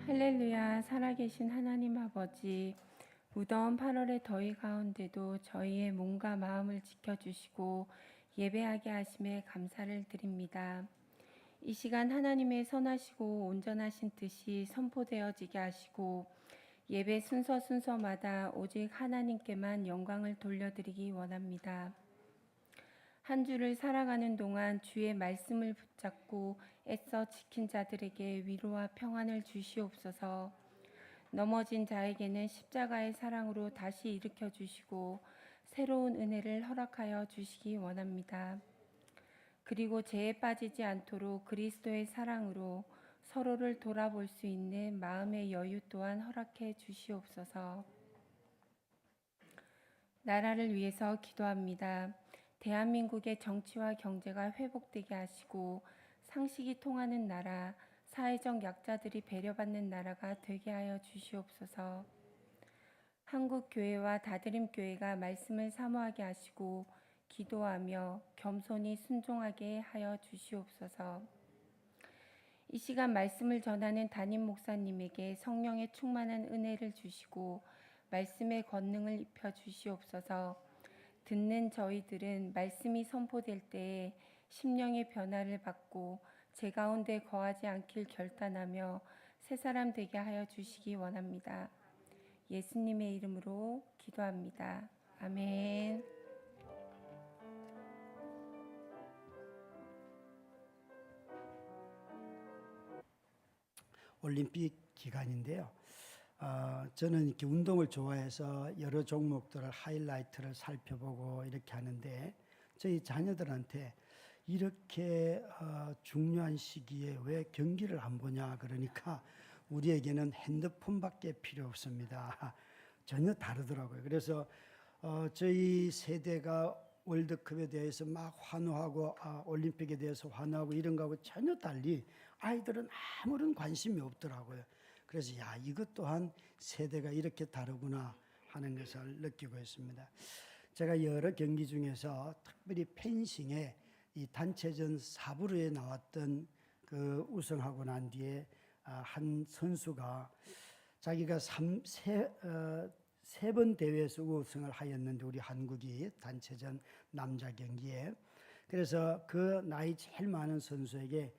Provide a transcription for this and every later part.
할렐루야, 살아계신 하나님 아버지, 무더운 8월의 더위 가운데도 저희의 몸과 마음을 지켜주시고 예배하게 하심에 감사를 드립니다. 이 시간 하나님의 선하시고 온전하신 뜻이 선포되어지게 하시고 예배 순서마다 오직 하나님께만 영광을 돌려드리기 원합니다. 한 주를 살아가는 동안 주의 말씀을 붙잡고 애써 지킨 자들에게 위로와 평안을 주시옵소서. 넘어진 자에게는 십자가의 사랑으로 다시 일으켜 주시고 새로운 은혜를 허락하여 주시기 원합니다. 그리고 죄에 빠지지 않도록 그리스도의 사랑으로 서로를 돌아볼 수 있는 마음의 여유 또한 허락해 주시옵소서. 나라를 위해서 기도합니다. 대한민국의 정치와 경제가 회복되게 하시고 상식이 통하는 나라, 사회적 약자들이 배려받는 나라가 되게 하여 주시옵소서. 한국 교회와 다드림 교회가 말씀을 사모하게 하시고 기도하며 겸손히 순종하게 하여 주시옵소서. 이 시간 말씀을 전하는 담임 목사님에게 성령의 충만한 은혜를 주시고 말씀의 권능을 입혀 주시옵소서. 듣는 저희들은 말씀이 선포될 때에 심령의 변화를 받고 제 가운데 거하지 않길 결단하며 새 사람 되게 하여 주시기 원합니다. 예수님의 이름으로 기도합니다. 아멘. 올림픽 기간인데요. 저는 이렇게 운동을 좋아해서 여러 종목들을 하이라이트를 살펴보고 이렇게 하는데 저희 자녀들한테 이렇게 중요한 시기에 왜 경기를 안 보냐 그러니까 우리에게는 핸드폰밖에 필요 없습니다. 전혀 다르더라고요. 그래서 저희 세대가 월드컵에 대해서 막 환호하고 올림픽에 대해서 환호하고 이런 거하고 전혀 달리 아이들은 아무런 관심이 없더라고요. 그래서 이것 또한 세대가 이렇게 다르구나 하는 것을 느끼고 있습니다. 제가 여러 경기 중에서 특별히 펜싱에 이 단체전 4부로에 나왔던 그 우승하고 난 뒤에 한 선수가 자기가 세 번 대회에서 우승을 하였는데 우리 한국이 단체전 남자 경기에 그래서 그 나이 제일 많은 선수에게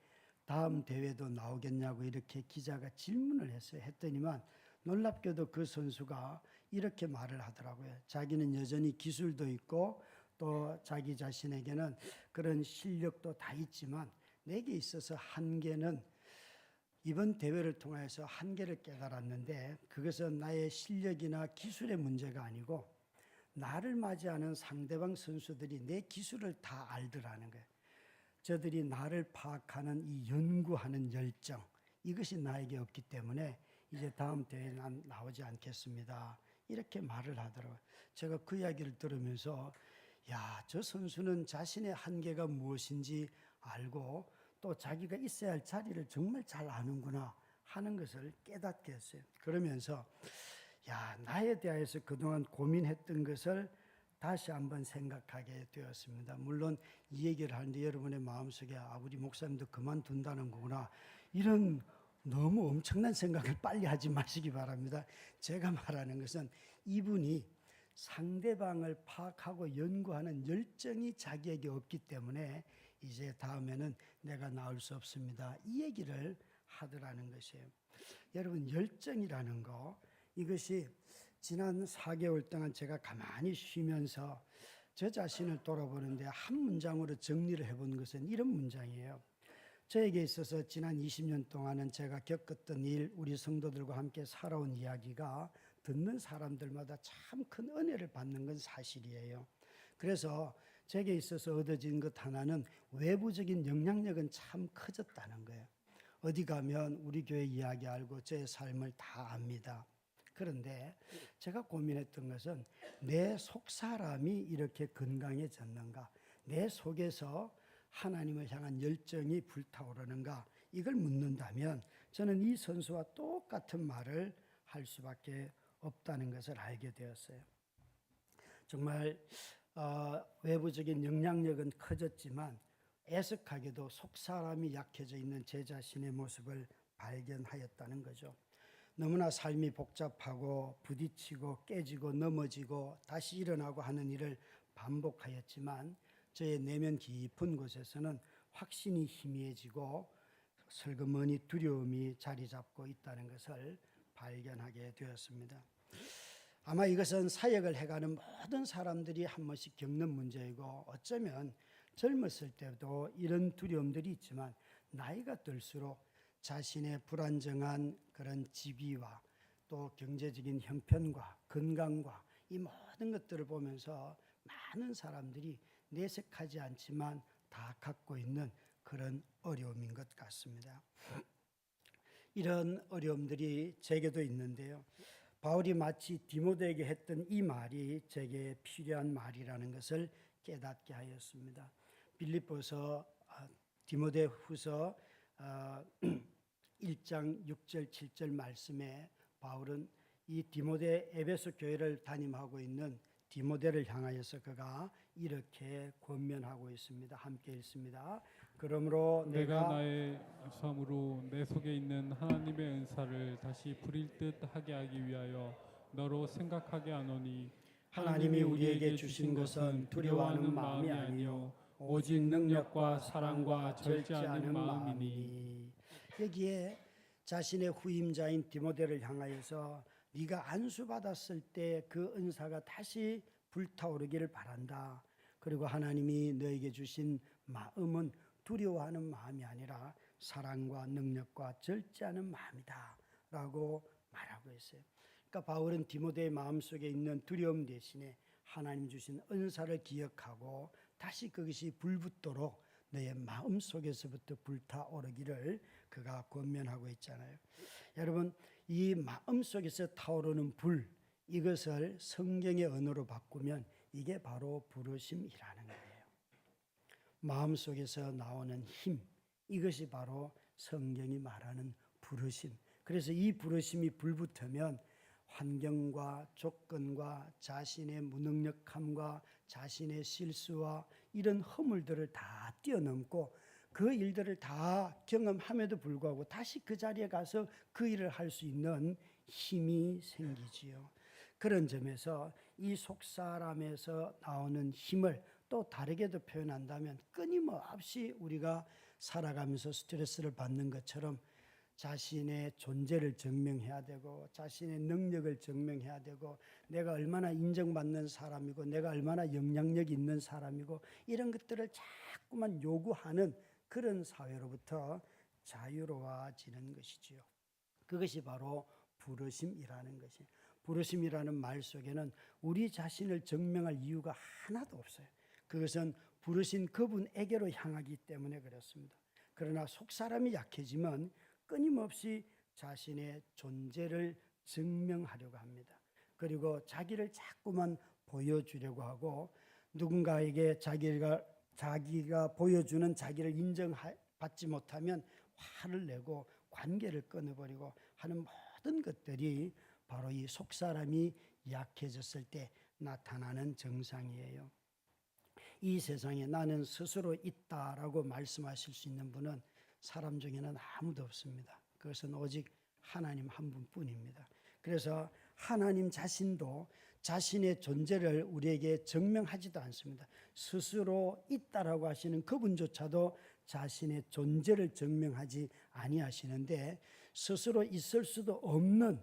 다음 대회도 나오겠냐고 이렇게 기자가 질문을 했어요. 했더니만 놀랍게도 그 선수가 이렇게 말을 하더라고요. 자기는 여전히 기술도 있고 또 자기 자신에게는 그런 실력도 다 있지만 내게 있어서 한계는 이번 대회를 통해서 한계를 깨달았는데 그것은 나의 실력이나 기술의 문제가 아니고 나를 맞이하는 상대방 선수들이 내 기술을 다 알더라는 거예요. 저들이 나를 파악하는 이 연구하는 열정 이것이 나에게 없기 때문에 이제 다음 대회에 난 나오지 않겠습니다. 이렇게 말을 하더라고요. 제가 그 이야기를 들으면서 저 선수는 자신의 한계가 무엇인지 알고 또 자기가 있어야 할 자리를 정말 잘 아는구나 하는 것을 깨닫게 했어요. 그러면서 나에 대해서 그동안 고민했던 것을 다시 한번 생각하게 되었습니다. 물론 이 얘기를 하는데 여러분의 마음속에 우리 목사님도 그만둔다는 거구나 이런 너무 엄청난 생각을 빨리 하지 마시기 바랍니다. 제가 말하는 것은 이분이 상대방을 파악하고 연구하는 열정이 자기에게 없기 때문에 이제 다음에는 내가 나올 수 없습니다. 이 얘기를 하더라는 것이에요. 여러분 열정이라는 거 이것이 지난 4개월 동안 제가 가만히 쉬면서 저 자신을 돌아보는데 한 문장으로 정리를 해본 것은 이런 문장이에요. 저에게 있어서 지난 20년 동안은 제가 겪었던 일, 우리 성도들과 함께 살아온 이야기가 듣는 사람들마다 참 큰 은혜를 받는 건 사실이에요. 그래서 제게 있어서 얻어진 것 하나는 외부적인 영향력은 참 커졌다는 거예요. 어디 가면 우리 교회 이야기 알고 저의 삶을 다 압니다. 그런데 제가 고민했던 것은 내 속사람이 이렇게 건강해졌는가? 내 속에서 하나님을 향한 열정이 불타오르는가? 이걸 묻는다면 저는 이 선수와 똑같은 말을 할 수밖에 없다는 것을 알게 되었어요. 정말 외부적인 영향력은 커졌지만 애석하게도 속사람이 약해져 있는 제 자신의 모습을 발견하였다는 거죠. 너무나 삶이 복잡하고 부딪히고 깨지고 넘어지고 다시 일어나고 하는 일을 반복하였지만 저의 내면 깊은 곳에서는 확신이 희미해지고 슬그머니 두려움이 자리 잡고 있다는 것을 발견하게 되었습니다. 아마 이것은 사역을 해가는 모든 사람들이 한 번씩 겪는 문제이고 어쩌면 젊었을 때도 이런 두려움들이 있지만 나이가 들수록 자신의 불안정한 그런 지위와 또 경제적인 형편과 건강과 이 모든 것들을 보면서 많은 사람들이 내색하지 않지만 다 갖고 있는 그런 어려움인 것 같습니다. 이런 어려움들이 제게도 있는데요. 바울이 마치 디모데에게 했던 이 말이 제게 필요한 말이라는 것을 깨닫게 하였습니다. 빌립보서 디모데후서 1장 6절 7절 말씀에 바울은 이 디모데 에베소 교회를 담임하고 있는 디모데를 향하여서 그가 이렇게 권면하고 있습니다. 함께 읽습니다. 그러므로 내가 나의 삶으로 내 속에 있는 하나님의 은사를 다시 부릴 듯 하게 하기 위하여 너로 생각하게 하노니 하나님이 우리에게 주신 것은 두려워하는 마음이 아니요 오직 능력과 사랑과 절제 않은 마음이니. 여기에 자신의 후임자인 디모데를 향하여서 네가 안수받았을 때 그 은사가 다시 불타오르기를 바란다. 그리고 하나님이 너에게 주신 마음은 두려워하는 마음이 아니라 사랑과 능력과 절제하는 마음이다 라고 말하고 있어요. 그러니까 바울은 디모데의 마음속에 있는 두려움 대신에 하나님 주신 은사를 기억하고 다시 그것이 불붙도록 너의 마음속에서부터 불타오르기를 그가 권면하고 있잖아요. 여러분, 이 마음속에서 타오르는 불, 이것을 성경의 언어로 바꾸면 이게 바로 부르심이라는 거예요. 마음속에서 나오는 힘, 이것이 바로 성경이 말하는 부르심. 그래서 이 부르심이 불붙으면 환경과 조건과 자신의 무능력함과 자신의 실수와 이런 허물들을 다 뛰어넘고 그 일들을 다 경험함에도 불구하고 다시 그 자리에 가서 그 일을 할 수 있는 힘이 생기지요. 그런 점에서 이 속사람에서 나오는 힘을 또 다르게도 표현한다면 끊임없이 우리가 살아가면서 스트레스를 받는 것처럼 자신의 존재를 증명해야 되고 자신의 능력을 증명해야 되고 내가 얼마나 인정받는 사람이고 내가 얼마나 영향력이 있는 사람이고 이런 것들을 자꾸만 요구하는 그런 사회로부터 자유로워지는 것이지요. 그것이 바로 부르심이라는 것이. 부르심이라는 말 속에는 우리 자신을 증명할 이유가 하나도 없어요. 그것은 부르신 그분에게로 향하기 때문에 그렇습니다. 그러나 속사람이 약해지면 끊임없이 자신의 존재를 증명하려고 합니다. 그리고 자기를 자꾸만 보여주려고 하고 누군가에게 자기가 보여주는 자기를 인정받지 못하면 화를 내고 관계를 끊어버리고 하는 모든 것들이 바로 이 속사람이 약해졌을 때 나타나는 증상이에요. 이 세상에 나는 스스로 있다라고 말씀하실 수 있는 분은 사람 중에는 아무도 없습니다. 그것은 오직 하나님 한 분뿐입니다. 그래서 하나님 자신도 자신의 존재를 우리에게 증명하지도 않습니다. 스스로 있다라고 하시는 그분조차도 자신의 존재를 증명하지 아니하시는데 스스로 있을 수도 없는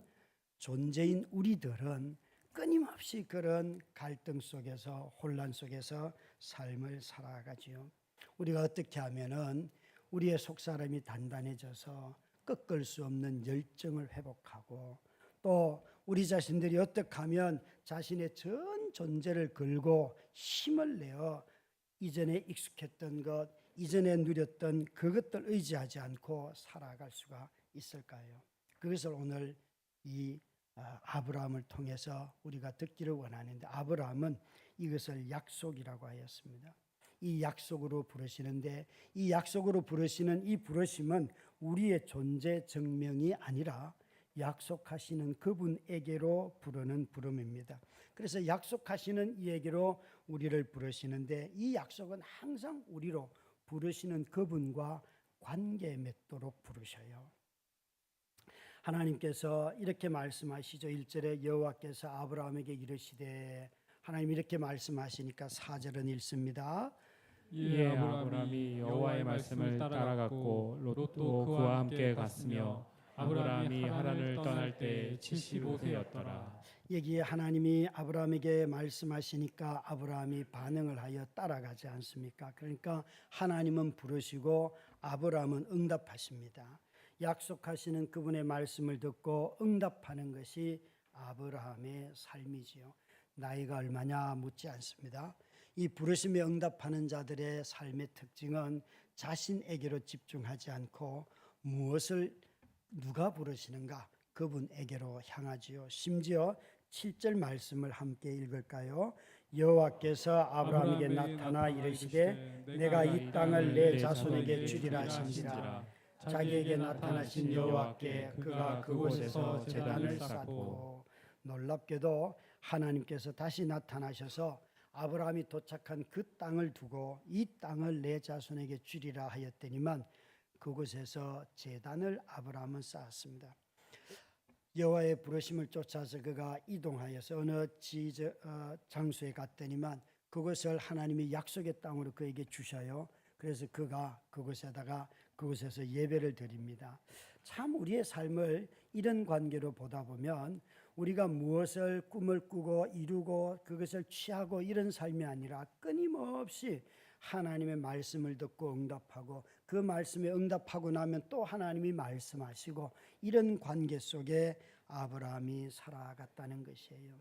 존재인 우리들은 끊임없이 그런 갈등 속에서 혼란 속에서 삶을 살아가지요. 우리가 어떻게 하면은 우리의 속사람이 단단해져서 꺾을 수 없는 열정을 회복하고 또 우리 자신들이 어떻게 하면 자신의 전 존재를 걸고 힘을 내어 이전에 익숙했던 것, 이전에 누렸던 그것들 의지하지 않고 살아갈 수가 있을까요? 그것을 오늘 이 아브라함을 통해서 우리가 듣기를 원하는데 아브라함은 이것을 약속이라고 하였습니다. 이 약속으로 부르시는데 이 약속으로 부르시는 이 부르심은 우리의 존재 증명이 아니라 약속하시는 그분에게로 부르는 부름입니다. 그래서 약속하시는 이에게로 우리를 부르시는데 이 약속은 항상 우리로 부르시는 그분과 관계 맺도록 부르셔요. 하나님께서 이렇게 말씀하시죠. 1절에 여호와께서 아브라함에게 이르시되, 하나님 이렇게 말씀하시니까 4절은 읽습니다. 이에 아브라함이 여호와의 말씀을 따라갔고 롯도 그와 함께 갔으며 아브라함이 하란을 떠날 때 75세였더라. 여기에 하나님이 아브라함에게 말씀하시니까 아브라함이 반응을 하여 따라가지 않습니까? 그러니까 하나님은 부르시고 아브라함은 응답하십니다. 약속하시는 그분의 말씀을 듣고 응답하는 것이 아브라함의 삶이지요. 나이가 얼마냐 묻지 않습니다. 이 부르심에 응답하는 자들의 삶의 특징은 자신에게로 집중하지 않고 무엇을 누가 부르시는가 그분에게로 향하지요. 심지어 7절 말씀을 함께 읽을까요? 여호와께서 아브라함에게 나타나 이르시되 내가 이 땅을 내 자손에게 주리라 하신지라. 자기에게 나타나신 여호와께 그가 그곳에서 제단을 쌓고, 놀랍게도 하나님께서 다시 나타나셔서 아브라함이 도착한 그 땅을 두고 이 땅을 내 자손에게 주리라 하였더니만 그곳에서 제단을 아브라함은 쌓았습니다. 여호와의 부르심을 쫓아서 그가 이동하여서 어느 장소에 갔더니만 그것을 하나님이 약속의 땅으로 그에게 주셔요. 그래서 그가 그곳에서 예배를 드립니다. 참 우리의 삶을 이런 관계로 보다 보면 우리가 무엇을 꿈을 꾸고 이루고 그것을 취하고 이런 삶이 아니라 끊임없이 하나님의 말씀을 듣고 응답하고 그 말씀에 응답하고 나면 또 하나님이 말씀하시고 이런 관계 속에 아브라함이 살아갔다는 것이에요.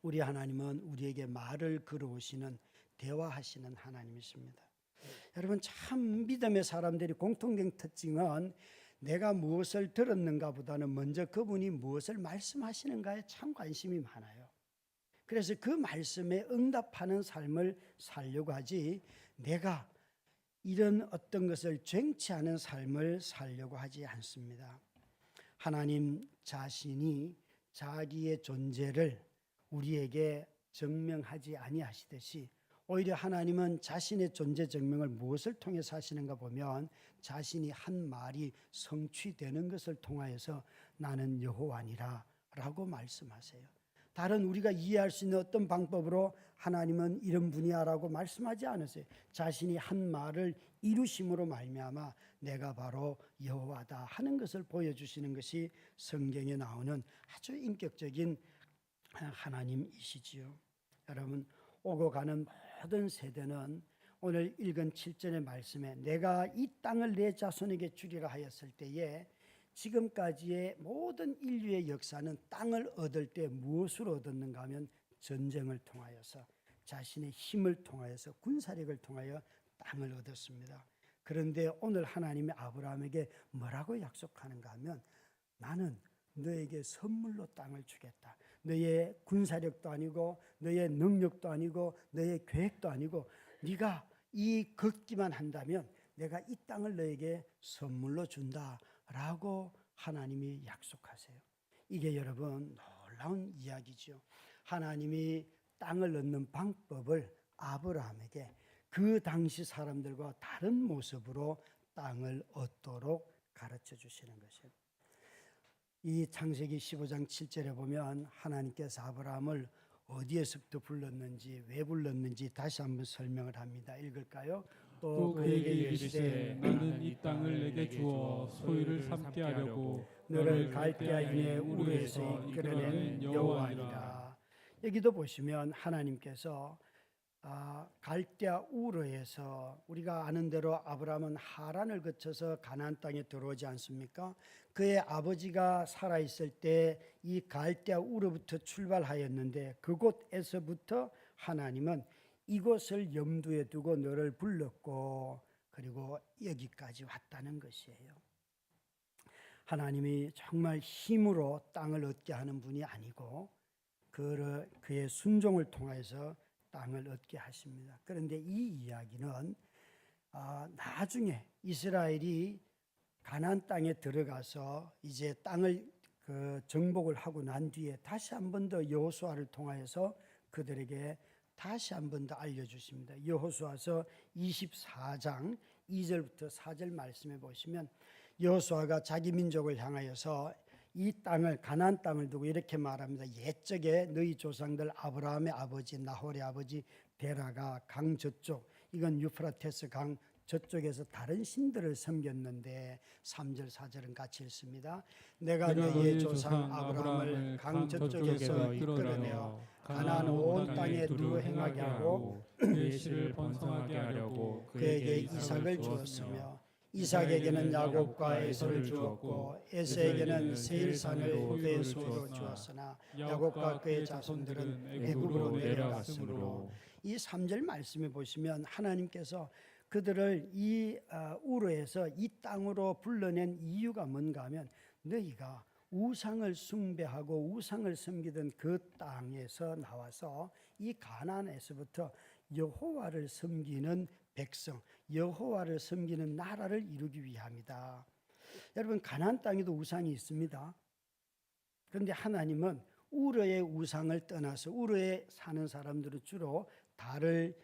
우리 하나님은 우리에게 말을 걸어오시는 대화하시는 하나님이십니다. 여러분, 참 믿음의 사람들이 공통된 특징은 내가 무엇을 들었는가 보다는 먼저 그분이 무엇을 말씀하시는가에 참 관심이 많아요. 그래서 그 말씀에 응답하는 삶을 살려고 하지 내가 이런 어떤 것을 쟁취하는 삶을 살려고 하지 않습니다. 하나님 자신이 자기의 존재를 우리에게 증명하지 아니하시듯이 오히려 하나님은 자신의 존재 증명을 무엇을 통해서 하시는가 보면 자신이 한 말이 성취되는 것을 통하여서 나는 여호와니라 라고 말씀하세요. 다른 우리가 이해할 수 있는 어떤 방법으로 하나님은 이런 분이야 라고 말씀하지 않으세요. 자신이 한 말을 이루심으로 말미암아 내가 바로 여호와다 하는 것을 보여주시는 것이 성경에 나오는 아주 인격적인 하나님이시지요. 여러분, 오고 가는 모든 세대는 오늘 읽은 7절의 말씀에 내가 이 땅을 내 자손에게 주리라 하였을 때에 지금까지의 모든 인류의 역사는 땅을 얻을 때 무엇으로 얻었는가 하면 전쟁을 통하여서 자신의 힘을 통하여서 군사력을 통하여 땅을 얻었습니다. 그런데 오늘 하나님이 아브라함에게 뭐라고 약속하는가 하면 나는 너에게 선물로 땅을 주겠다. 너의 군사력도 아니고 너의 능력도 아니고 너의 계획도 아니고 네가 이 걷기만 한다면 내가 이 땅을 너에게 선물로 준다라고 하나님이 약속하세요. 이게 여러분 놀라운 이야기죠. 하나님이 땅을 얻는 방법을 아브라함에게 그 당시 사람들과 다른 모습으로 땅을 얻도록 가르쳐 주시는 것이에요. 이 창세기 15장 7절에 보면 하나님께서 아브라함을 어디에서부터 불렀는지 왜 불렀는지 다시 한번 설명을 합니다. 읽을까요? 또 그에게 이르시되 나는 이 땅을 내게 주어 소유를 삼게 하려고 너를 갈대아 인의 우르에서 이끌어낸 여호와니라. 여기도 보시면 하나님께서 갈대아 우르에서 우리가 아는 대로 아브라함은 하란을 거쳐서 가나안 땅에 들어오지 않습니까? 그의 아버지가 살아있을 때 이 갈대아 우르부터 출발하였는데 그곳에서부터 하나님은 이곳을 염두에 두고 너를 불렀고 그리고 여기까지 왔다는 것이에요. 하나님이 정말 힘으로 땅을 얻게 하는 분이 아니고 그의 순종을 통해서 땅을 얻게 하십니다. 그런데 이 이야기는 나중에 이스라엘이 가나안 땅에 들어가서 이제 땅을 정복을 하고 난 뒤에 다시 한 번 더 여호수아를 통하여서 그들에게 다시 한 번 더 알려주십니다. 여호수아서 24장 2절부터 4절 말씀해 보시면 여호수아가 자기 민족을 향하여서 이 땅을 가나안 땅을 두고 이렇게 말합니다. 옛적에 너희 조상들 아브라함의 아버지 나홀의 아버지 데라가 강 저쪽, 이건 유프라테스 강 저쪽에서 다른 신들을 섬겼는데 3절 4절은 같이 읽습니다. 내가 너희의 조상 아브라함을 강 저쪽에서 이끌어내어 가나안 온 땅에 두루 행하게 하고 그의 씨를 번성하게 하려고 그에게 이삭을 주었으며 이삭에게는 야곱과 에서를 주었고 에서에게는 세일산을 그의 소유로 주었으나 야곱과 그의 자손들은 애굽으로 내려갔으므로. 이 3절 말씀에 보시면 하나님께서 그들을 이 우르에서 이 땅으로 불러낸 이유가 뭔가 하면 너희가 우상을 숭배하고 우상을 섬기던 그 땅에서 나와서 이 가나안에서부터 여호와를 섬기는 백성, 여호와를 섬기는 나라를 이루기 위함이다. 여러분, 가나안 땅에도 우상이 있습니다. 그런데 하나님은 우르의 우상을 떠나서 우르에 사는 사람들은 주로 달을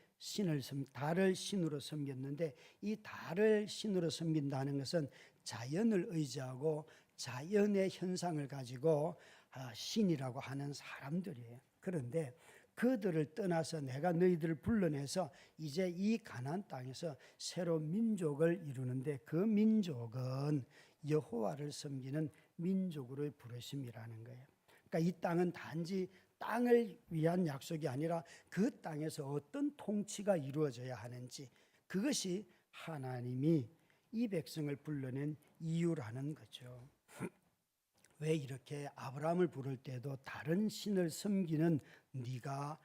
신으로 섬겼는데, 이 달을 신으로 섬긴다는 것은 자연을 의지하고 자연의 현상을 가지고 신이라고 하는 사람들이에요. 그런데 그들을 떠나서 내가 너희들을 불러내서 이제 이 가나안 땅에서 새로 민족을 이루는데, 그 민족은 여호와를 섬기는 민족으로의 부르심이라는 거예요. 그러니까 이 땅은 단지 땅을 위한 약속이 아니라 그 땅에서 어떤 통치가 이루어져야 하는지, 그것이 하나님이 이 백성을 불러낸 이유라는 거죠. 왜 이렇게 아브라함을 부를 때도 다른 신을 섬기는 네가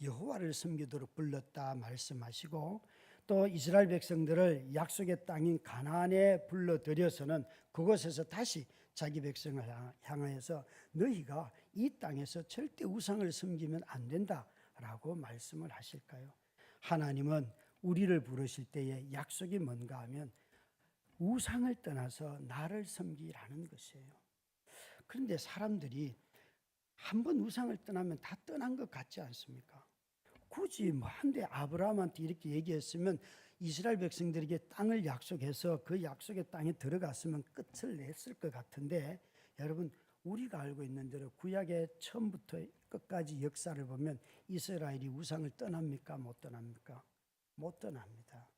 여호와를 섬기도록 불렀다 말씀하시고, 또 이스라엘 백성들을 약속의 땅인 가나안에 불러들여서는 그곳에서 다시 자기 백성을 향하여서 너희가 이 땅에서 절대 우상을 섬기면 안 된다라고 말씀을 하실까요? 하나님은 우리를 부르실 때에 약속이 뭔가 하면 우상을 떠나서 나를 섬기라는 것이에요. 그런데 사람들이 한번 우상을 떠나면 다 떠난 것 같지 않습니까? 굳이 한데 아브라함한테 이렇게 얘기했으면 이스라엘 백성들에게 땅을 약속해서 그 약속의 땅에 들어갔으면 끝을 냈을 것 같은데, 여러분, 우리가 알고 있는 대로 구약의 처음부터 끝까지 역사를 보면 이스라엘이 우상을 떠납니까? 못 떠납니까? 못 떠납니다.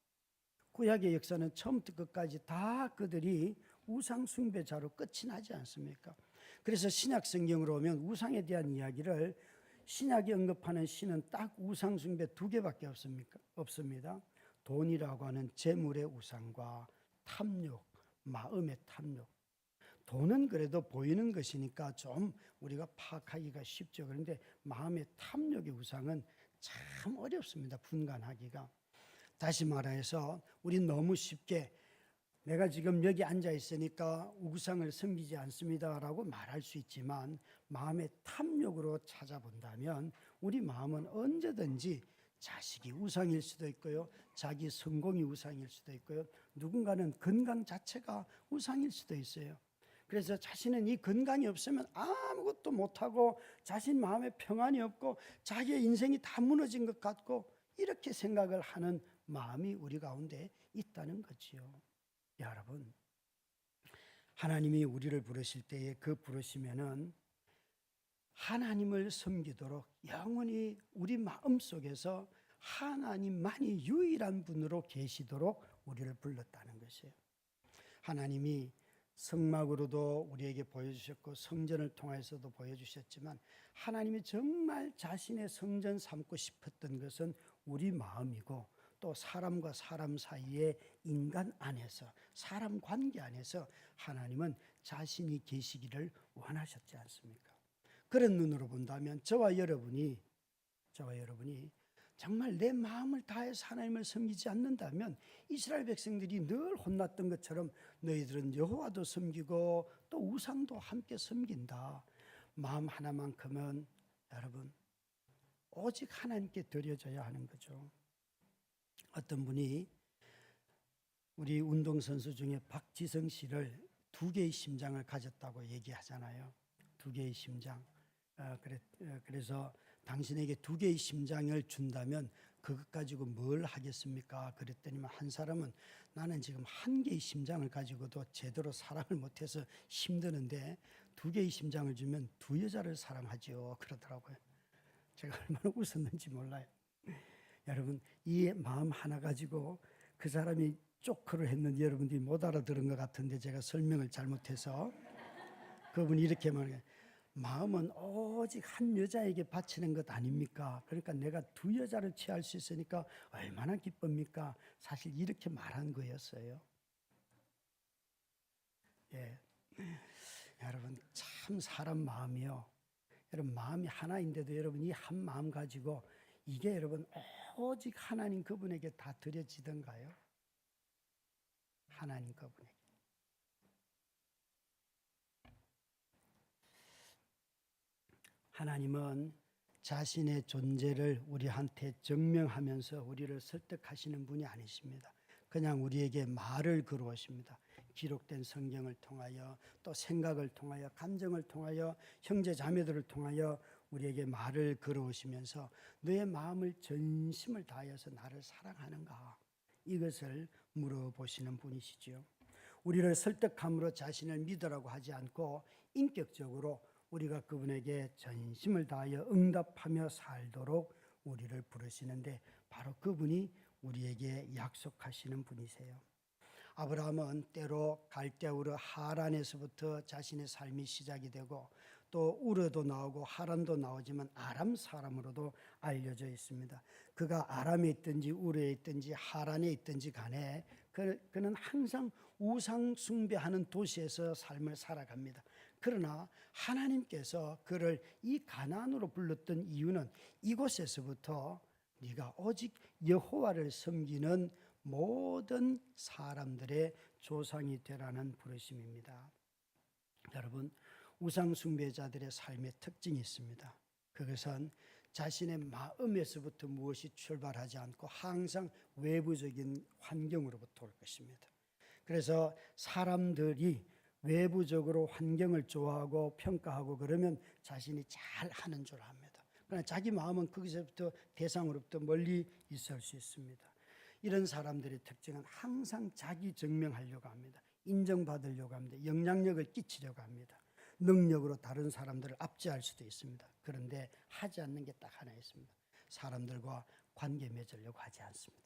구약의 역사는 처음부터 끝까지 다 그들이 우상 숭배자로 끝이 나지 않습니까? 그래서 신약 성경으로 오면 우상에 대한 이야기를 신약이 언급하는 신은 딱 우상 숭배 2개밖에 없습니다. 돈이라고 하는 재물의 우상과 탐욕, 마음의 탐욕. 돈은 그래도 보이는 것이니까 좀 우리가 파악하기가 쉽죠. 그런데 마음의 탐욕의 우상은 참 어렵습니다, 분간하기가. 다시 말해서 우린 너무 쉽게 내가 지금 여기 앉아 있으니까 우상을 섬기지 않습니다라고 말할 수 있지만, 마음의 탐욕으로 찾아본다면 우리 마음은 언제든지 자식이 우상일 수도 있고요, 자기 성공이 우상일 수도 있고요, 누군가는 건강 자체가 우상일 수도 있어요. 그래서 자신은 이 건강이 없으면 아무것도 못하고 자신 마음에 평안이 없고 자기의 인생이 다 무너진 것 같고 이렇게 생각을 하는 마음이 우리 가운데 있다는 거지요. 여러분, 하나님이 우리를 부르실 때에 그 부르시면은 하나님을 섬기도록 영원히 우리 마음속에서 하나님만이 유일한 분으로 계시도록 우리를 불렀다는 것이에요. 하나님이 성막으로도 우리에게 보여주셨고 성전을 통해서도 보여주셨지만, 하나님이 정말 자신의 성전 삼고 싶었던 것은 우리 마음이고, 또 사람과 사람 사이에 인간 안에서, 사람 관계 안에서 하나님은 자신이 계시기를 원하셨지 않습니까? 그런 눈으로 본다면 저와 여러분이 정말 내 마음을 다해서 하나님을 섬기지 않는다면 이스라엘 백성들이 늘 혼났던 것처럼 너희들은 여호와도 섬기고 또 우상도 함께 섬긴다. 마음 하나만큼은 여러분 오직 하나님께 드려져야 하는 거죠. 어떤 분이 우리 운동선수 중에 박지성 씨를 2개의 심장을 가졌다고 얘기하잖아요. 2개의 심장. 그래서 당신에게 2개의 심장을 준다면 그것 가지고 뭘 하겠습니까? 그랬더니만 한 사람은 나는 지금 한 개의 심장을 가지고도 제대로 사랑을 못해서 힘드는데 두 개의 심장을 주면 두 여자를 사랑하지요. 그러더라고요. 제가 얼마나 웃었는지 몰라요. 여러분, 이 마음 하나 가지고 그 사람이 쪼크를 했는데 여러분들이 못 알아들은 것 같은데 제가 설명을 잘못해서 그분이 이렇게 말해요. 마음은 오직 한 여자에게 바치는 것 아닙니까? 그러니까 내가 두 여자를 취할 수 있으니까 얼마나 기쁩니까? 사실 이렇게 말한 거였어요. 예. 여러분, 참 사람 마음이요. 여러분, 마음이 하나인데도 여러분 이 한 마음 가지고 이게 여러분 오직 하나님 그분에게 다 드려지던가요? 하나님 그분에게. 하나님은 자신의 존재를 우리한테 증명하면서 우리를 설득하시는 분이 아니십니다. 그냥 우리에게 말을 걸어오십니다. 기록된 성경을 통하여 또 생각을 통하여 감정을 통하여 형제 자매들을 통하여 우리에게 말을 걸어오시면서 너의 마음을 전심을 다하여서 나를 사랑하는가? 이것을 물어보시는 분이시지요. 우리를 설득함으로 자신을 믿으라고 하지 않고 인격적으로 우리가 그분에게 전심을 다하여 응답하며 살도록 우리를 부르시는데 바로 그분이 우리에게 약속하시는 분이세요. 아브라함은 때로 갈대우르 하란에서부터 자신의 삶이 시작이 되고 또 우르도 나오고 하란도 나오지만 아람 사람으로도 알려져 있습니다. 그가 아람에 있든지 우르에 있든지 하란에 있든지 간에 그는 항상 우상 숭배하는 도시에서 삶을 살아갑니다. 그러나 하나님께서 그를 이 가나안으로 불렀던 이유는 이곳에서부터 네가 오직 여호와를 섬기는 모든 사람들의 조상이 되라는 부르심입니다. 여러분, 우상 숭배자들의 삶의 특징이 있습니다. 그것은 자신의 마음에서부터 무엇이 출발하지 않고 항상 외부적인 환경으로부터 올 것입니다. 그래서 사람들이 외부적으로 환경을 좋아하고 평가하고 그러면 자신이 잘 하는 줄 압니다. 그러나 자기 마음은 거기서부터 대상으로부터 멀리 있을 수 있습니다. 이런 사람들의 특징은 항상 자기 증명하려고 합니다. 인정받으려고 합니다. 영향력을 끼치려고 합니다. 능력으로 다른 사람들을 압제할 수도 있습니다. 그런데 하지 않는 게 딱 하나 있습니다. 사람들과 관계 맺으려고 하지 않습니다.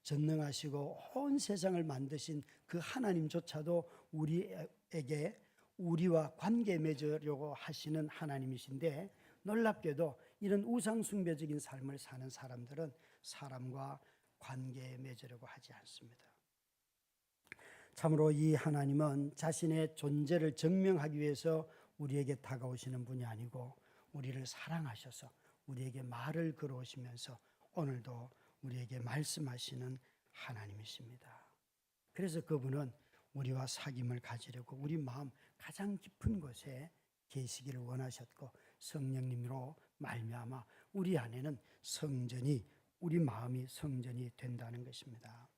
전능하시고 온 세상을 만드신 그 하나님조차도 우리에게 우리와 관계 맺으려고 하시는 하나님이신데 놀랍게도 이런 우상 숭배적인 삶을 사는 사람들은 사람과 관계 맺으려고 하지 않습니다. 참으로 이 하나님은 자신의 존재를 증명하기 위해서 우리에게 다가오시는 분이 아니고 우리를 사랑하셔서 우리에게 말을 걸어오시면서 오늘도 우리에게 말씀하시는 하나님이십니다. 그래서 그분은 우리와 사귐을 가지려고 우리 마음 가장 깊은 곳에 계시기를 원하셨고 성령님으로 말미암아 우리 안에는 성전이 우리 마음이 성전이 된다는 것입니다.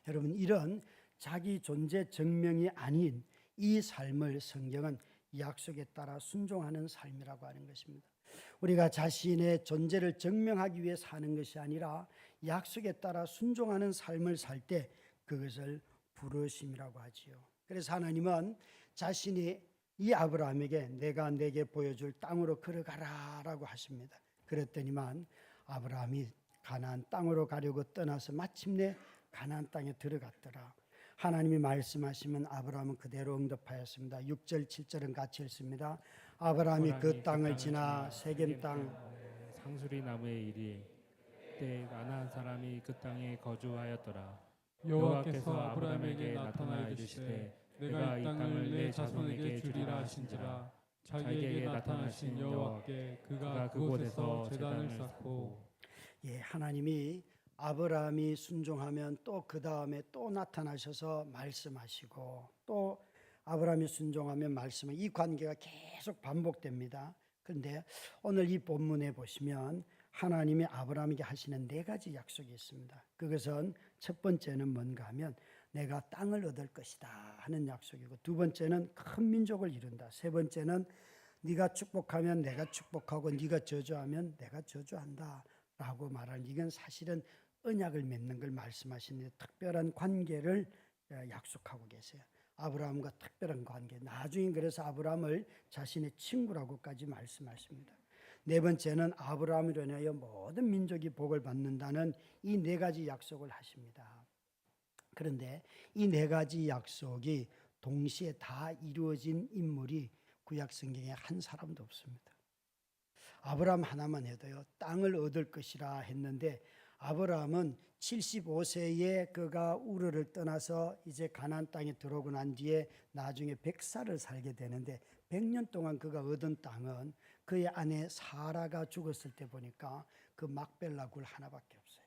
여러분, 이런 자기 존재 증명이 아닌 이 삶을 성경은 약속에 따라 순종하는 삶이라고 하는 것입니다. 우리가 자신의 존재를 증명하기 위해 사는 것이 아니라 약속에 따라 순종하는 삶을 살 때 그것을 부르심이라고 하지요. 그래서 하나님은 자신이 이 아브라함에게 내가 내게 보여줄 땅으로 걸어가라라고 하십니다. 그랬더니만 아브라함이 가나안 땅으로 가려고 떠나서 마침내 가나안 땅에 들어갔더라. 하나님이 말씀하시면 아브라함은 그대로 응답하였습니다. 6절 7절은 같이 읽습니다. 아브라함이 그 땅을 지나 세겜 땅 상수리 나무의 일이 그때 가나안 사람이 그 땅에 거주하였더라. 여호와께서 아브라함에게 나타나 이르시되 내가 이 땅을 내 자손에게 주리라 하신지라. 자기에게 나타나신 여호와께 그가 그곳에서 제단을 쌓고. 예, 하나님이 아브라함이 순종하면 또 그 다음에 또 나타나셔서 말씀하시고 또 아브라함이 순종하면 말씀은 이 관계가 계속 반복됩니다. 그런데 오늘 이 본문에 보시면 하나님이 아브라함에게 하시는 네 가지 약속이 있습니다. 그것은 첫 번째는 뭔가 하면 내가 땅을 얻을 것이다 하는 약속이고 두 번째는 큰 민족을 이룬다. 세 번째는 네가 축복하면 내가 축복하고 네가 저주하면 내가 저주한다 말하는, 이건 사실은 언약을 맺는 걸 말씀하시는데 특별한 관계를 약속하고 계세요. 아브라함과 특별한 관계. 나중에 그래서 아브라함을 자신의 친구라고까지 말씀하십니다. 네 번째는 아브라함으로 인하여 모든 민족이 복을 받는다는 이 네 가지 약속을 하십니다. 그런데 이 네 가지 약속이 동시에 다 이루어진 인물이 구약 성경에 한 사람도 없습니다. 아브라함 하나만 해도요, 땅을 얻을 것이라 했는데 아브라함은 75세에 그가 우르를 떠나서 이제 가나안 땅에 들어오고 난 뒤에 나중에 100살을 살게 되는데 100년 동안 그가 얻은 땅은 그의 아내 사라가 죽었을 때 보니까 그 막벨라 굴 하나밖에 없어요.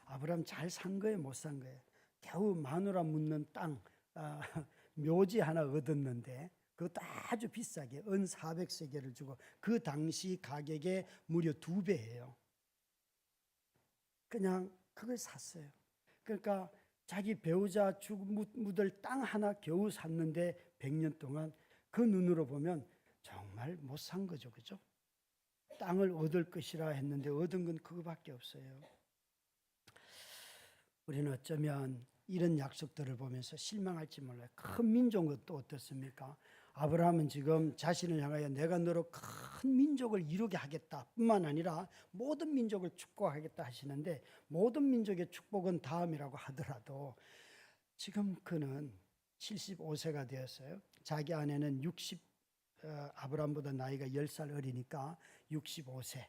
아브라함 잘 산 거예요, 못 산 거예요? 겨우 마누라 묻는 땅, 묘지 하나 얻었는데 그것도 아주 비싸게 은 400세겔을 주고 그 당시 가격의 무려 2배예요. 그냥 그걸 샀어요. 그러니까 자기 배우자 묻을 땅 하나 겨우 샀는데 100년 동안 그 눈으로 보면 정말 못 산 거죠, 그죠? 땅을 얻을 것이라 했는데 얻은 건 그거밖에 없어요. 우리는 어쩌면 이런 약속들을 보면서 실망할지 몰라요. 큰 민족은 또 어떻습니까? 아브라함은 지금 자신을 향하여 내가 너로 큰 민족을 이루게 하겠다 뿐만 아니라 모든 민족을 축복하겠다 하시는데 모든 민족의 축복은 다음이라고 하더라도 지금 그는 75세가 되었어요. 자기 아내는 아브라함보다 나이가 10살 어리니까 65세.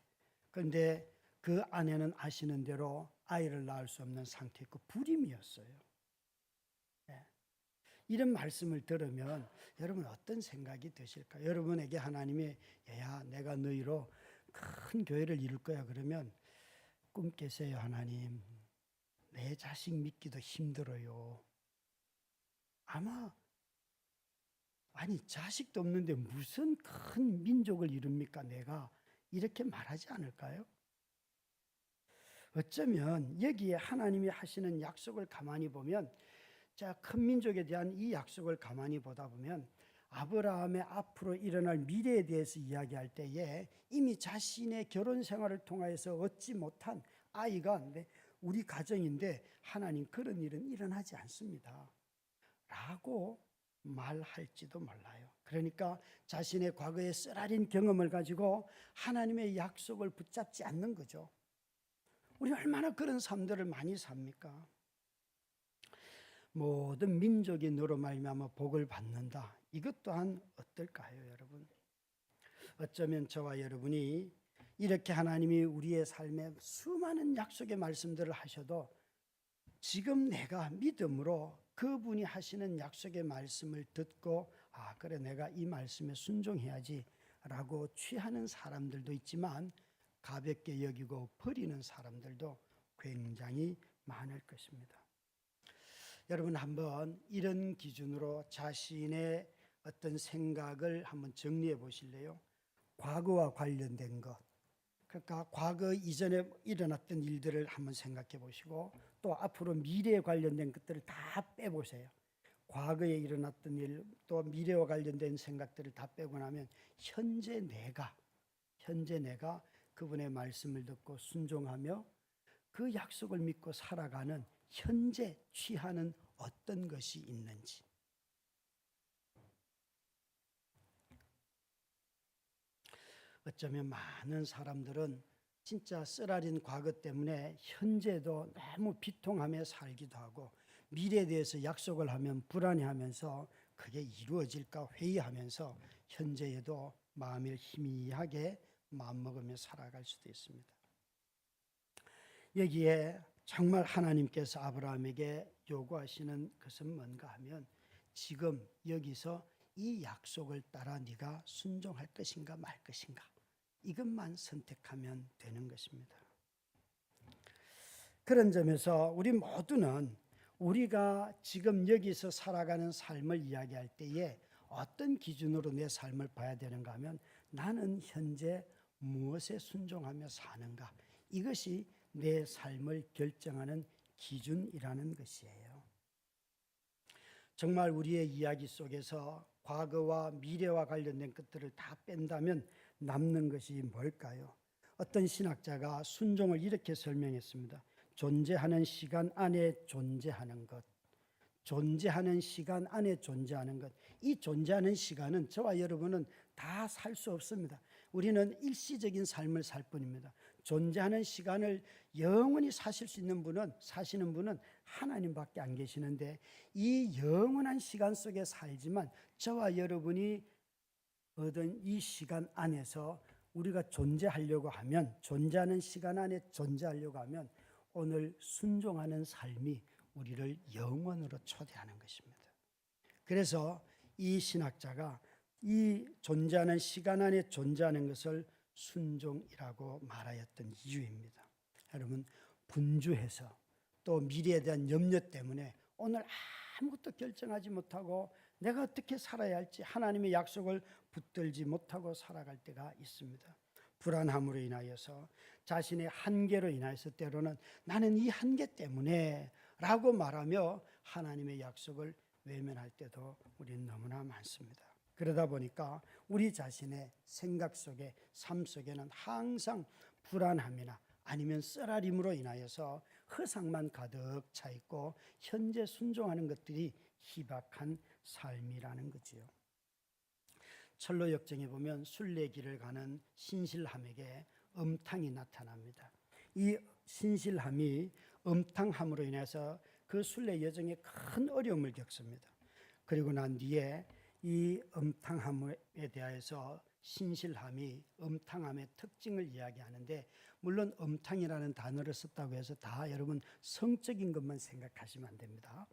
그런데 그 아내는 아시는 대로 아이를 낳을 수 없는 상태였고 불임이었어요. 이런 말씀을 들으면 여러분 어떤 생각이 드실까요? 여러분에게 하나님이 야 내가 너희로 큰 교회를 이룰 거야 그러면 꿈 깨세요. 하나님 내 자식 믿기도 힘들어요. 아마 아니 자식도 없는데 무슨 큰 민족을 이룹니까 내가 이렇게 말하지 않을까요? 어쩌면 여기에 하나님이 하시는 약속을 가만히 보면 자, 큰 민족에 대한 이 약속을 가만히 보다 보면 아브라함의 앞으로 일어날 미래에 대해서 이야기할 때에 이미 자신의 결혼 생활을 통해서 얻지 못한 아이가 우리 가정인데 하나님 그런 일은 일어나지 않습니다. 라고 말할지도 몰라요. 그러니까 자신의 과거의 쓰라린 경험을 가지고 하나님의 약속을 붙잡지 않는 거죠. 우리 얼마나 그런 삶들을 많이 삽니까? 모든 민족이 너로 말미암아 복을 받는다. 이것 또한 어떨까요, 여러분? 어쩌면 저와 여러분이 이렇게 하나님이 우리의 삶에 수많은 약속의 말씀들을 하셔도 지금 내가 믿음으로 그분이 하시는 약속의 말씀을 듣고 그래 내가 이 말씀에 순종해야지 라고 취하는 사람들도 있지만 가볍게 여기고 버리는 사람들도 굉장히 많을 것입니다. 여러분 한번 이런 기준으로 자신의 어떤 생각을 한번 정리해 보실래요? 과거와 관련된 것, 그러니까 과거 이전에 일어났던 일들을 한번 생각해 보시고 또 앞으로 미래에 관련된 것들을 다 빼보세요. 과거에 일어났던 일, 또 미래와 관련된 생각들을 다 빼고 나면 현재 내가 그분의 말씀을 듣고 순종하며 그 약속을 믿고 살아가는 현재 취하는 어떤 것이 있는지. 어쩌면 많은 사람들은 진짜 쓰라린 과거 때문에 현재도 너무 비통하며 살기도 하고 미래에 대해서 약속을 하면 불안해하면서 그게 이루어질까 회의하면서 현재에도 마음을 희미하게 마음먹으며 살아갈 수도 있습니다. 여기에 정말 하나님께서 아브라함에게 요구하시는 것은 뭔가 하면 지금 여기서 이 약속을 따라 네가 순종할 것인가 말 것인가 이것만 선택하면 되는 것입니다. 그런 점에서 우리 모두는 우리가 지금 여기서 살아가는 삶을 이야기할 때에 어떤 기준으로 내 삶을 봐야 되는가 하면 나는 현재 무엇에 순종하며 사는가 이것이 내 삶을 결정하는 기준이라는 것이에요. 정말 우리의 이야기 속에서 과거와 미래와 관련된 것들을 다 뺀다면 남는 것이 뭘까요? 어떤 신학자가 순종을 이렇게 설명했습니다. 존재하는 시간 안에 존재하는 것. 존재하는 시간 안에 존재하는 것. 이 존재하는 시간은 저와 여러분은 다 살 수 없습니다. 우리는 일시적인 삶을 살 뿐입니다. 존재하는 시간을 영원히 사시는 분은 하나님밖에 안 계시는데, 이 영원한 시간 속에 살지만 저와 여러분이 얻은 이 시간 안에서 우리가 존재하려고 하면, 존재하는 시간 안에 존재하려고 하면 오늘 순종하는 삶이 우리를 영원으로 초대하는 것입니다. 그래서 이 신학자가 이 존재하는 시간 안에 존재하는 것을 순종이라고 말하였던 이유입니다. 여러분, 분주해서 또 미래에 대한 염려 때문에 오늘 아무것도 결정하지 못하고 내가 어떻게 살아야 할지 하나님의 약속을 붙들지 못하고 살아갈 때가 있습니다. 불안함으로 인하여서, 자신의 한계로 인하여서 때로는 나는 이 한계 때문에 라고 말하며 하나님의 약속을 외면할 때도 우리는 너무나 많습니다. 그러다 보니까 우리 자신의 생각 속에, 삶 속에는 항상 불안함이나 아니면 쓰라림으로 인하여서 허상만 가득 차 있고 현재 순종하는 것들이 희박한 삶이라는 거지요. 철로 역정에 보면 순례길을 가는 신실함에게 음탕이 나타납니다. 이 신실함이 음탕함으로 인해서 그 순례 여정에 큰 어려움을 겪습니다. 그리고 난 뒤에 이 음탕함에 대해서 신실함이 음탕함의 특징을 이야기하는데, 물론 음탕이라는 단어를 썼다고 해서 다 여러분 성적인 것만 생각하시면 안 됩니다.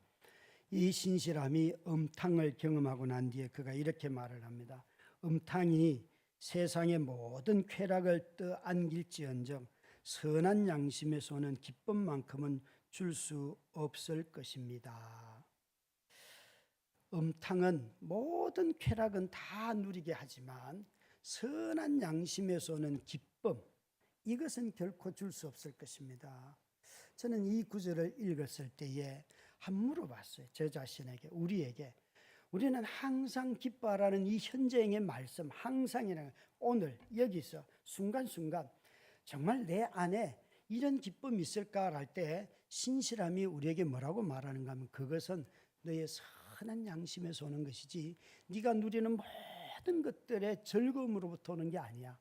이 신실함이 음탕을 경험하고 난 뒤에 그가 이렇게 말을 합니다. 음탕이 세상의 모든 쾌락을 떠안길지언정 선한 양심에서 오는 기쁨만큼은 줄 수 없을 것입니다. 음탕은 모든 쾌락은 다 누리게 하지만 선한 양심에서 오는 기쁨, 이것은 결코 줄 수 없을 것입니다. 저는 이 구절을 읽었을 때에 한번 물어봤어요. 저 자신에게, 우리에게. 우리는 항상 기뻐하라는 이 현재형의 말씀, 항상이라는, 오늘 여기서 순간순간 정말 내 안에 이런 기쁨이 있을까 할 때 신실함이 우리에게 뭐라고 말하는가 하면, 그것은 너의 선한 양심에서 오는 것이지 네가 누리는 모든 것들의 즐거움으로부터 오는 게 아니야.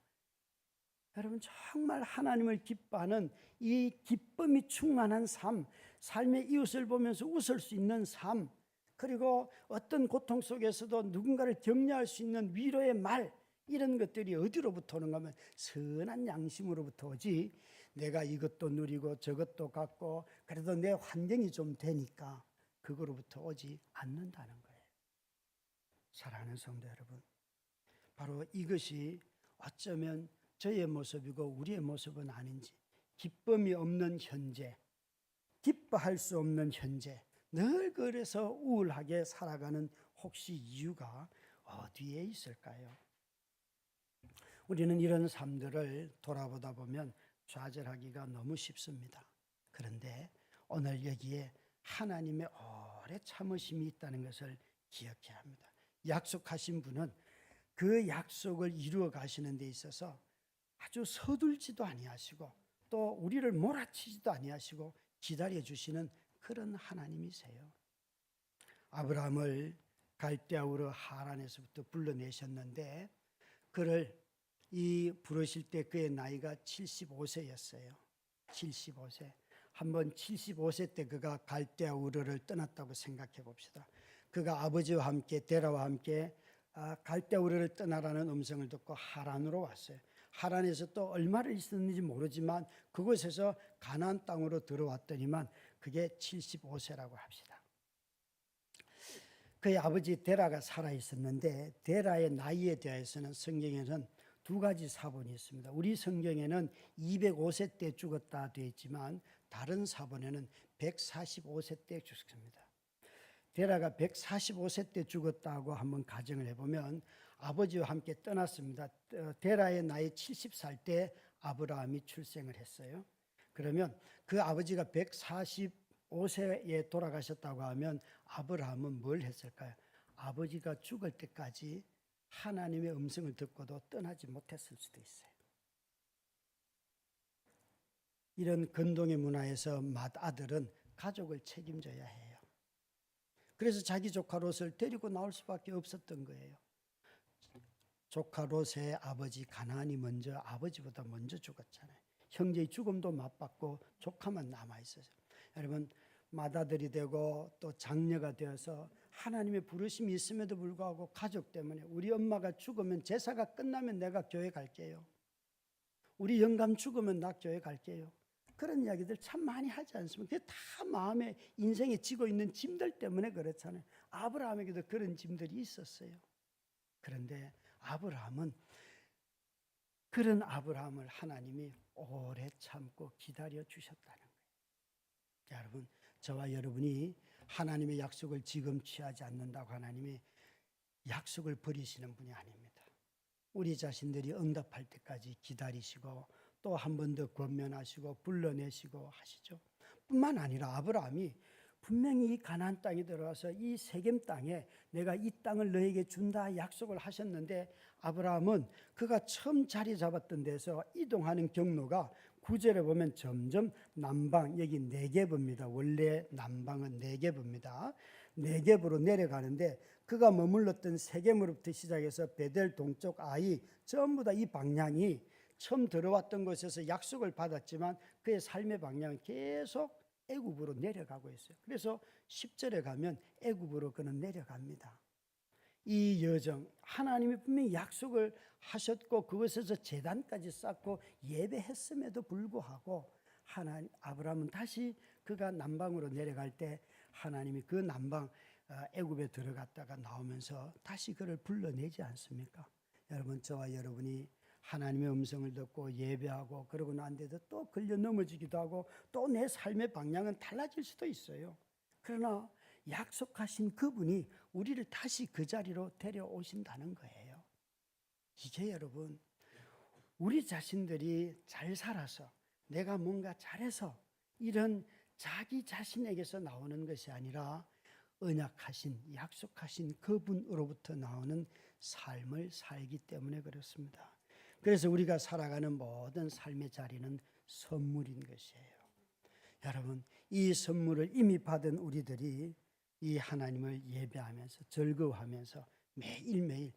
여러분, 정말 하나님을 기뻐하는 이 기쁨이 충만한 삶, 삶의 이웃을 보면서 웃을 수 있는 삶, 그리고 어떤 고통 속에서도 누군가를 격려할 수 있는 위로의 말, 이런 것들이 어디로부터 오는가 하면 선한 양심으로부터 오지, 내가 이것도 누리고 저것도 갖고 그래도 내 환경이 좀 되니까 그거로부터 오지 않는다는 거예요. 사랑하는 성도 여러분, 바로 이것이 어쩌면 저의 모습이고 우리의 모습은 아닌지, 기쁨이 없는 현재, 기뻐할 수 없는 현재, 늘 그래서 우울하게 살아가는 혹시 이유가 어디에 있을까요? 우리는 이런 삶들을 돌아보다 보면 좌절하기가 너무 쉽습니다. 그런데 오늘 여기에 하나님의 오래 참으심이 있다는 것을 기억해야 합니다. 약속하신 분은 그 약속을 이루어 가시는 데 있어서 아주 서둘지도 아니하시고 또 우리를 몰아치지도 아니하시고 기다려 주시는 그런 하나님이세요. 아브라함을 갈대아우르 하란에서부터 불러내셨는데 그를 부르실 때 그의 나이가 75세였어요. 75세. 한번 75세 때 그가 갈대아우르를 떠났다고 생각해 봅시다. 그가 아버지와 함께 데라와 함께 갈대아우르를 떠나라는 음성을 듣고 하란으로 왔어요. 하란에서 또 얼마를 있었는지 모르지만 그곳에서 가나안 땅으로 들어왔더니만 그게 75세라고 합시다. 그의 아버지 데라가 살아 있었는데 데라의 나이에 대해서는 성경에는 두 가지 사본이 있습니다. 우리 성경에는 205세 때 죽었다 되어 있지만 다른 사본에는 145세 때 죽습니다. 데라가 145세 때 죽었다고 한번 가정을 해보면 아버지와 함께 떠났습니다. 데라의 나이 70살 때 아브라함이 출생을 했어요. 그러면 그 아버지가 145세에 돌아가셨다고 하면 아브라함은 뭘 했을까요? 아버지가 죽을 때까지 하나님의 음성을 듣고도 떠나지 못했을 수도 있어요. 이런 근동의 문화에서 맏아들은 가족을 책임져야 해요. 그래서 자기 조카 롯을 데리고 나올 수밖에 없었던 거예요. 조카 롯의 아버지 가나안이 먼저 아버지보다 먼저 죽었잖아요. 형제의 죽음도 맞받고 조카만 남아있어요. 여러분, 맏아들이 되고 또 장녀가 되어서 하나님의 부르심이 있음에도 불구하고 가족 때문에 우리 엄마가 죽으면 제사가 끝나면 내가 교회 갈게요. 우리 영감 죽으면 나 교회 갈게요. 그런 이야기들 참 많이 하지 않습니까? 그게 다 마음에 인생에 지고 있는 짐들 때문에 그렇잖아요. 아브라함에게도 그런 짐들이 있었어요. 그런데 그런 아브라함을 하나님이 오래 참고 기다려 주셨다는 거예요. 여러분, 저와 여러분이 하나님의 약속을 지금 취하지 않는다고 하나님이 약속을 버리시는 분이 아닙니다. 우리 자신들이 응답할 때까지 기다리시고 또 한 번 더 권면하시고 불러내시고 하시죠. 뿐만 아니라 아브라함이 분명히 이 가나안 땅에 들어와서 이 세겜 땅에 내가 이 땅을 너에게 준다 약속을 하셨는데, 아브라함은 그가 처음 자리 잡았던 데서 이동하는 경로가 9절에 보면 점점 남방, 여기 네게브입니다. 원래 남방은 네게브입니다. 네게브로 내려가는데 그가 머물렀던 세겜으로부터 시작해서 베델 동쪽 아이 전부 다 이 방향이 처음 들어왔던 곳에서 약속을 받았지만 그의 삶의 방향은 계속 애굽으로 내려가고 있어요. 그래서 10절에 가면 애굽으로 그는 내려갑니다. 이 여정, 하나님이 분명히 약속을 하셨고 그곳에서 제단까지 쌓고 예배했음에도 불구하고 아브라함은 다시 그가 남방으로 내려갈 때 하나님이 그 남방 애굽에 들어갔다가 나오면서 다시 그를 불러내지 않습니까? 여러분, 저와 여러분이 하나님의 음성을 듣고 예배하고 그러고 난 데도 또 걸려 넘어지기도 하고 또 내 삶의 방향은 달라질 수도 있어요. 그러나 약속하신 그분이 우리를 다시 그 자리로 데려오신다는 거예요. 이게 여러분, 우리 자신들이 잘 살아서 내가 뭔가 잘해서 이런 자기 자신에게서 나오는 것이 아니라 언약하신, 약속하신 그분으로부터 나오는 삶을 살기 때문에 그렇습니다. 그래서 우리가 살아가는 모든 삶의 자리는 선물인 것이에요. 여러분, 이 선물을 이미 받은 우리들이 이 하나님을 예배하면서 즐거워하면서 매일매일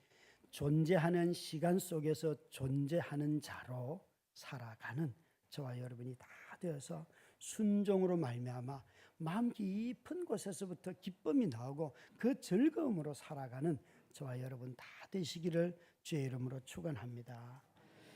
존재하는 시간 속에서 존재하는 자로 살아가는 저와 여러분이 다 되어서 순종으로 말미암아 마음 깊은 곳에서부터 기쁨이 나오고 그 즐거움으로 살아가는 저와 여러분 다 되시기를 주의 이름으로 축원합니다.